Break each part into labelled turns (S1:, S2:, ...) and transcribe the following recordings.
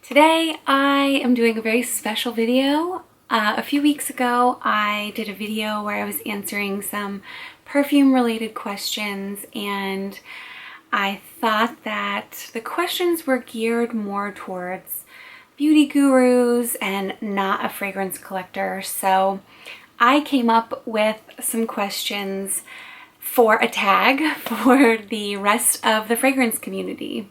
S1: Today I am doing a very special video. A few weeks ago I did a video where I was answering some perfume related questions, and I thought that the questions were geared more towards beauty gurus and not a fragrance collector. So I came up with some questions for a tag for the rest of the fragrance community.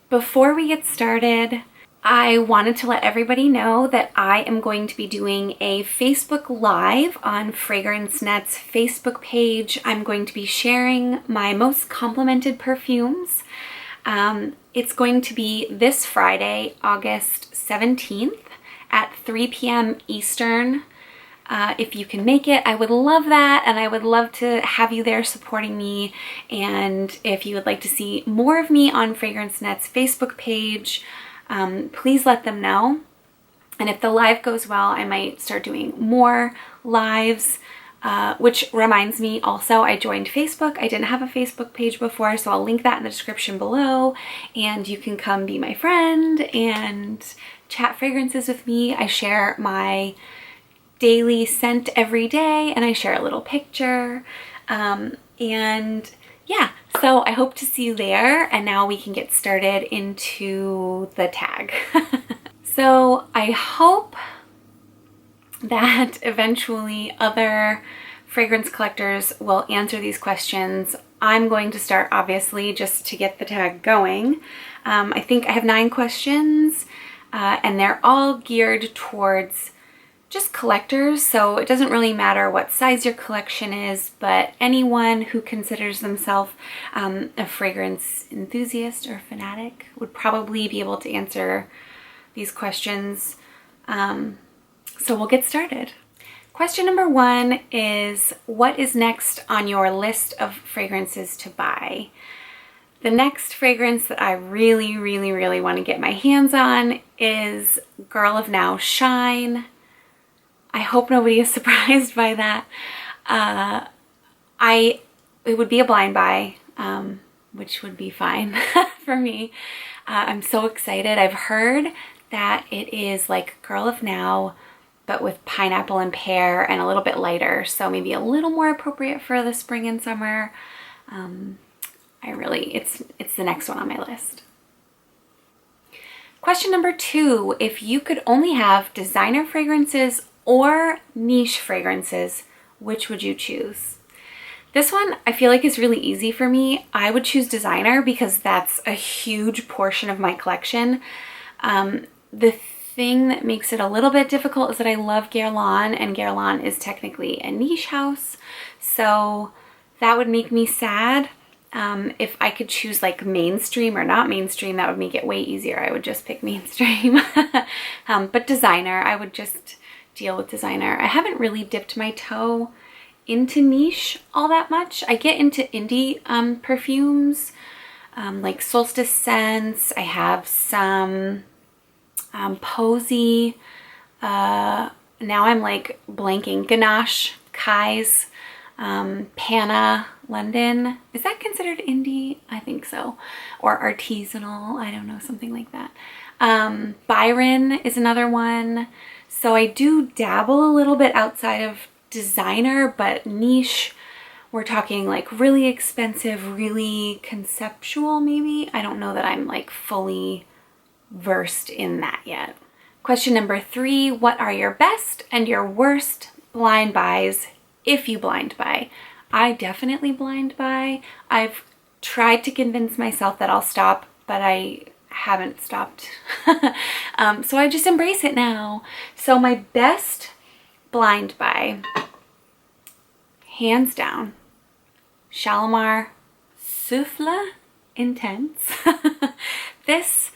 S1: Before we get started, I wanted to let everybody know that I am going to be doing a Facebook Live on Fragrance Net's Facebook page. I'm going to be sharing my most complimented perfumes. It's going to be this Friday, August 17th at 3 p.m. Eastern. If you can make it, I would love that, and I would love to have you there supporting me. And if you would like to see more of me on Fragrance Net's Facebook page, please let them know. And if the live goes well, I might start doing more lives, which reminds me also, I joined Facebook. I didn't have a Facebook page before, so I'll link that in the description below, and you can come be my friend and chat fragrances with me. I share my daily scent every day, and I share a little picture, and yeah, so I hope to see you there. And now we can get started into the tag. So I hope that eventually other fragrance collectors will answer these questions. I'm going to start, obviously, just to get the tag going. I think I have 9 questions, and they're all geared towards just collectors, so it doesn't really matter what size your collection is, but anyone who considers themselves a fragrance enthusiast or fanatic would probably be able to answer these questions. So we'll get started. Question number 1 is, what is next on your list of fragrances to buy? The next fragrance that I really want to get my hands on is Girl of Now Shine. I hope nobody is surprised by that. It would be a blind buy, which would be fine for me. I'm so excited. I've heard that it is like Girl of Now, but with pineapple and pear and a little bit lighter, so maybe a little more appropriate for the spring and summer. It's the next one on my list. Question number 2, if you could only have designer fragrances or niche fragrances, which would you choose? This one I feel like is really easy for me. I would choose designer because that's a huge portion of my collection. The thing that makes it a little bit difficult is that I love Guerlain, and Guerlain is technically a niche house, so that would make me sad. If I could choose like mainstream or not mainstream, that would make it way easier. I would just pick mainstream. But designer, I would just deal with designer. I haven't really dipped my toe into niche all that much. I get into indie perfumes, like Solstice scents. I have some Posy. Now I'm like blanking. Ganache, Kai's, Panna, London. Is that considered indie? I think so. Or artisanal. I don't know, something like that. Byron is another one. So I do dabble a little bit outside of designer, but niche, we're talking like really expensive, really conceptual maybe. I don't know that I'm like fully versed in that yet. Question number 3, what are your best and your worst blind buys if you blind buy? I definitely blind buy. I've tried to convince myself that I'll stop, but I haven't stopped. So I just embrace it now. So my best blind buy, hands down, Shalimar Souffle Intense. This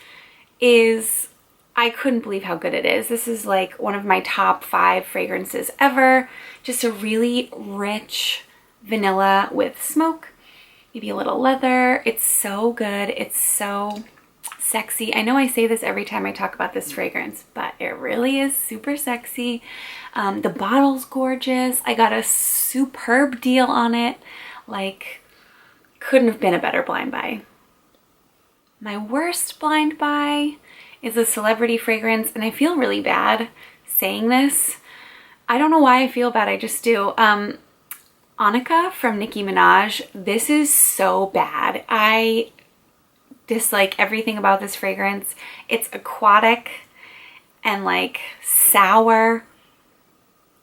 S1: is, I couldn't believe how good it is. This is like one of my top 5 fragrances ever. Just a really rich vanilla with smoke, maybe a little leather. It's so good. It's so sexy. I know I say this every time I talk about this fragrance, but it really is super sexy. The bottle's gorgeous. I got a superb deal on it. Like, couldn't have been a better blind buy. My worst blind buy is a celebrity fragrance, and I feel really bad saying this. I don't know why I feel bad, I just do. Onika from Nicki Minaj. This is so bad. I dislike everything about this fragrance. It's aquatic and like sour.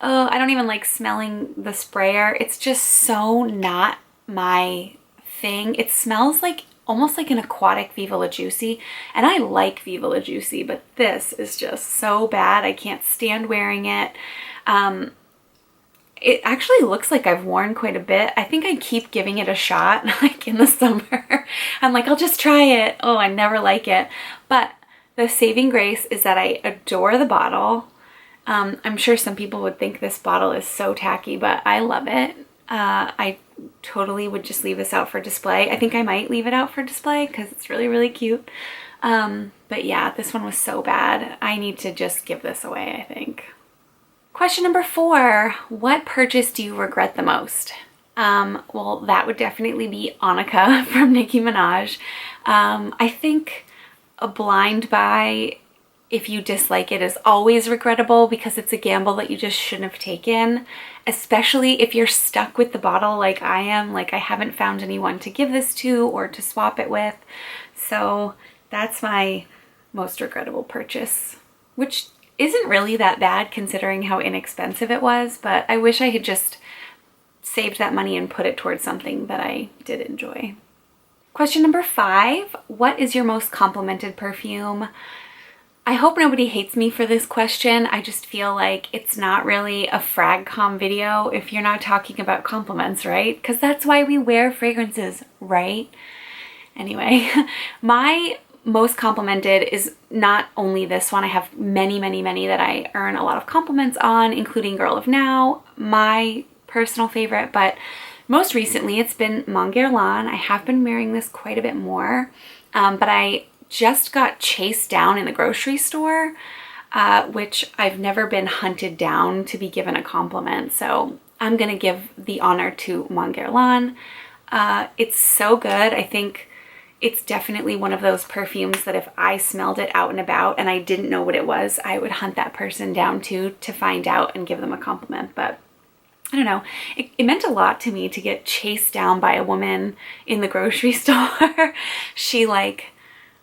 S1: Oh, I don't even like smelling the sprayer. It's just so not my thing. It smells like almost like an aquatic Viva La Juicy, and I like Viva La Juicy, but this is just so bad. I can't stand wearing it. It actually looks like I've worn quite a bit. I think I keep giving it a shot, like in the summer. I'm like, I'll just try it. Oh, I never like it. But the saving grace is that I adore the bottle. I'm sure some people would think this bottle is so tacky, but I love it. I totally would just leave this out for display. I think I might leave it out for display because it's really, really cute. But yeah, this one was so bad. I need to just give this away, I think. Question number 4, what purchase do you regret the most? Well, that would definitely be Onika from Nicki Minaj. I think a blind buy, if you dislike it, is always regrettable because it's a gamble that you just shouldn't have taken, especially if you're stuck with the bottle like I am. Like, I haven't found anyone to give this to or to swap it with. So that's my most regrettable purchase, which isn't really that bad considering how inexpensive it was, but I wish I had just saved that money and put it towards something that I did enjoy. Question number 5, what is your most complimented perfume? I hope nobody hates me for this question. I just feel like it's not really a frag-com video if you're not talking about compliments, right? Because that's why we wear fragrances, right? Anyway, my most complimented is not only this one. I have many, many, many that I earn a lot of compliments on, including Girl of Now, my personal favorite, but most recently it's been Mon Guerlain. I have been wearing this quite a bit more, but I just got chased down in the grocery store, which I've never been hunted down to be given a compliment. So I'm gonna give the honor to Mon Guerlain. It's so good. I think it's definitely one of those perfumes that if I smelled it out and about and I didn't know what it was, I would hunt that person down to find out and give them a compliment. But I don't know, it meant a lot to me to get chased down by a woman in the grocery store. She like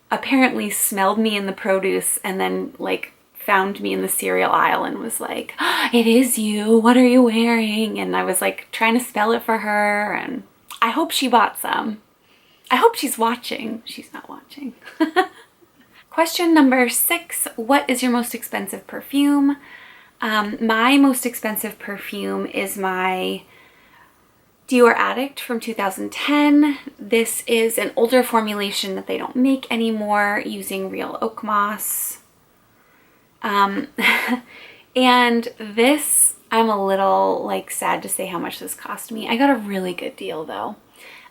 S1: apparently smelled me in the produce and then like found me in the cereal aisle and was like, oh, it is you, what are you wearing? And I was like trying to spell it for her, and I hope she bought some. I hope she's watching. She's not watching. Question number 6, what is your most expensive perfume? My most expensive perfume is my Dior Addict from 2010. This is an older formulation that they don't make anymore using real oak moss. And this, I'm a little like sad to say how much this cost me. I got a really good deal though.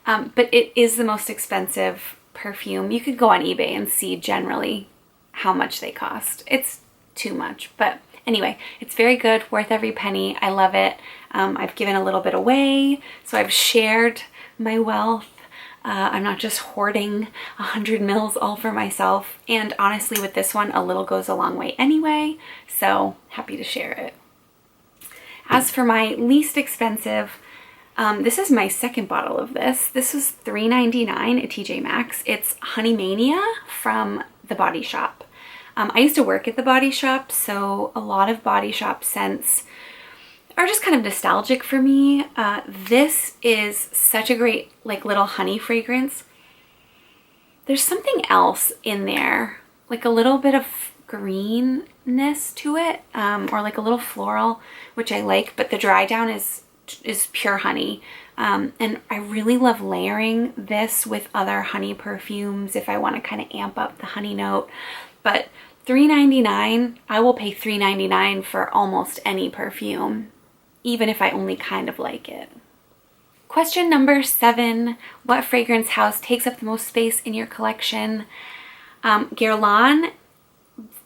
S1: But it is the most expensive perfume. You could go on eBay and see generally how much they cost. It's too much, but anyway, it's very good, worth every penny. I love it. I've given a little bit away, so I've shared my wealth. I'm not just hoarding 100 mils all for myself. And honestly, with this one, a little goes a long way anyway, so happy to share it. As for my least expensive, this is my second bottle of this. This was $3.99 at TJ Maxx. It's Honeymania from The Body Shop. I used to work at The Body Shop, so a lot of Body Shop scents are just kind of nostalgic for me. This is such a great like little honey fragrance. There's something else in there, like a little bit of greenness to it, or like a little floral, which I like, but the dry down is pure honey. And I really love layering this with other honey perfumes if I want to kind of amp up the honey note. But $3.99, I will pay $3.99 for almost any perfume, even if I only kind of like it. Question number 7, what fragrance house takes up the most space in your collection? Guerlain,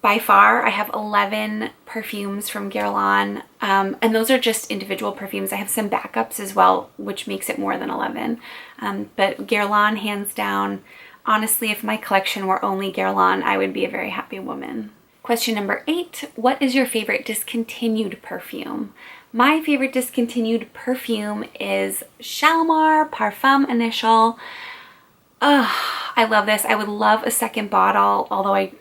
S1: by far. I have 11 perfumes from Guerlain, and those are just individual perfumes. I have some backups as well, which makes it more than 11. But Guerlain, hands down. honestly, if my collection were only Guerlain, I would be a very happy woman. Question number 8, what is your favorite discontinued perfume? My favorite discontinued perfume is Shalimar Parfum Initial. I love this. I would love a second bottle, although I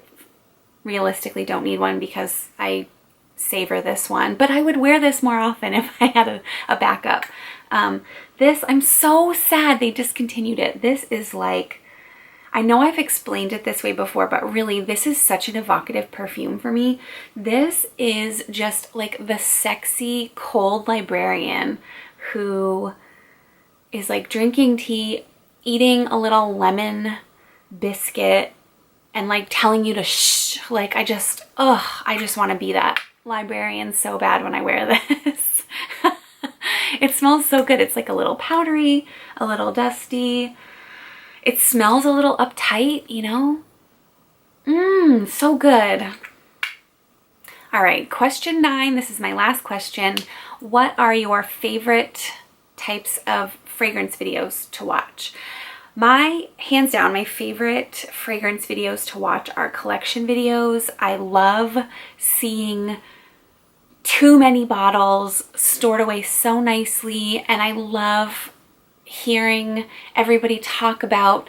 S1: realistically don't need one because I savor this one, but I would wear this more often if I had a backup. This, I'm so sad they discontinued it. This is like, I know I've explained it this way before, but really this is such an evocative perfume for me. This is just like the sexy cold librarian who is like drinking tea, eating a little lemon biscuit, and like telling you to shh. Like I just want to be that librarian so bad when I wear this. It smells so good. It's like a little powdery, a little dusty. It smells a little uptight, you know? So good. All right, question 9. This is my last question. What are your favorite types of fragrance videos to watch? Hands down, my favorite fragrance videos to watch are collection videos. I love seeing too many bottles stored away so nicely, and I love hearing everybody talk about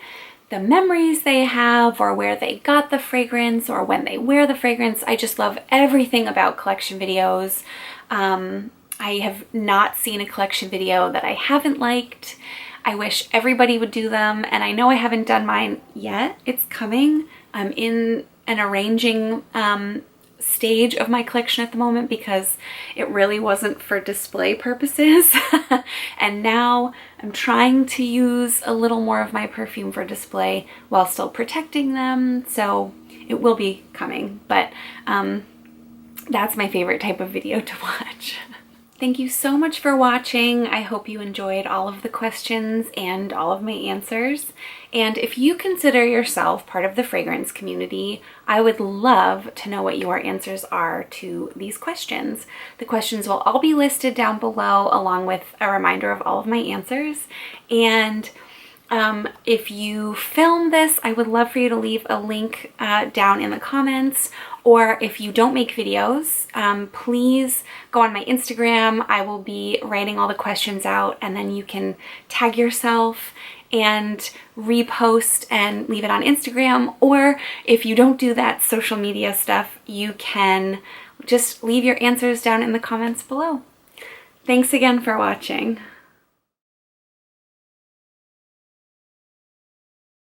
S1: the memories they have or where they got the fragrance or when they wear the fragrance. I just love everything about collection videos. I have not seen a collection video that I haven't liked. I wish everybody would do them, and I know I haven't done mine yet. It's coming. I'm in an arranging stage of my collection at the moment because it really wasn't for display purposes. And now I'm trying to use a little more of my perfume for display while still protecting them. So it will be coming, but that's my favorite type of video to watch. Thank you so much for watching. I hope you enjoyed all of the questions and all of my answers. And if you consider yourself part of the fragrance community, I would love to know what your answers are to these questions. The questions will all be listed down below along with a reminder of all of my answers. And if you film this, I would love for you to leave a link down in the comments. Or if you don't make videos, please go on my Instagram. I will be writing all the questions out, and then you can tag yourself and repost and leave it on Instagram. Or if you don't do that social media stuff, you can just leave your answers down in the comments below. Thanks again for watching.